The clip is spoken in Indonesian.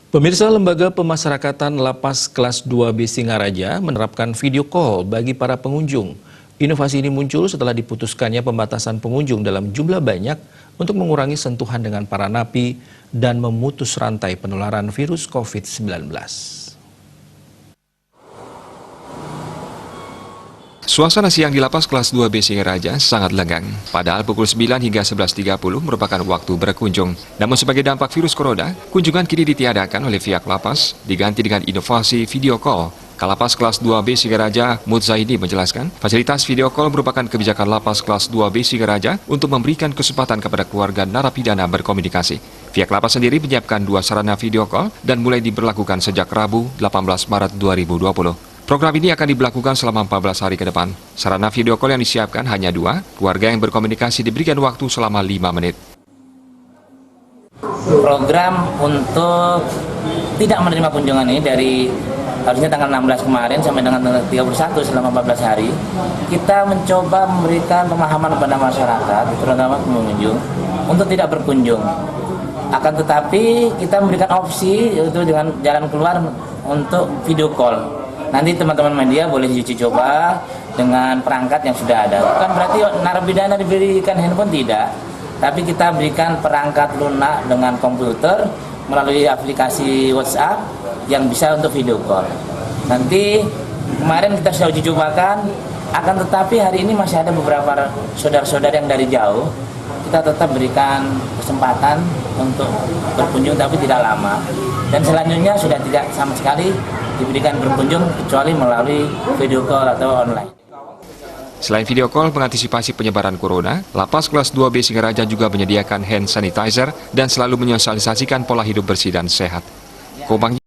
Pemirsa, Lembaga Pemasyarakatan Lapas Kelas 2B Singaraja menerapkan video call bagi para pengunjung. Inovasi ini muncul setelah diputuskannya pembatasan pengunjung dalam jumlah banyak untuk mengurangi sentuhan dengan para napi dan memutus rantai penularan virus COVID-19. Suasana siang di Lapas Kelas 2B Singaraja sangat lengang, padahal pukul 9 hingga 11.30 merupakan waktu berkunjung. Namun sebagai dampak virus corona, kunjungan kini ditiadakan oleh pihak lapas, diganti dengan inovasi video call. Kalapas Kelas 2B Singaraja, Mutzaini menjelaskan, fasilitas video call merupakan kebijakan Lapas Kelas 2B Singaraja untuk memberikan kesempatan kepada keluarga narapidana berkomunikasi. Pihak lapas sendiri menyiapkan 2 sarana video call dan mulai diberlakukan sejak Rabu 18 Maret 2020. Program ini akan diberlakukan selama 14 hari ke depan. Sarana video call yang disiapkan hanya 2, keluarga yang berkomunikasi diberikan waktu selama 5 menit. Program untuk tidak menerima kunjungan ini dari harusnya tanggal 16 kemarin sampai dengan tanggal 31 selama 14 hari. Kita mencoba memberikan pemahaman kepada masyarakat, terutama pengunjung, untuk tidak berkunjung. Akan tetapi kita memberikan opsi yaitu dengan jalan keluar untuk video call. Nanti teman-teman media boleh uji coba dengan perangkat yang sudah ada. Bukan berarti narapidana diberikan handphone, tidak. Tapi kita berikan perangkat lunak dengan komputer melalui aplikasi WhatsApp yang bisa untuk video call. Nanti kemarin kita sudah uji cobakan, akan tetapi hari ini masih ada beberapa saudara-saudara yang dari jauh. Kita tetap berikan kesempatan untuk berkunjung tapi tidak lama. Dan selanjutnya sudah tidak sama sekali diberikan berkunjung kecuali melalui video call atau online. Selain video call mengantisipasi penyebaran corona, Lapas Kelas 2B Singaraja juga menyediakan hand sanitizer dan selalu menyosialisasikan pola hidup bersih dan sehat.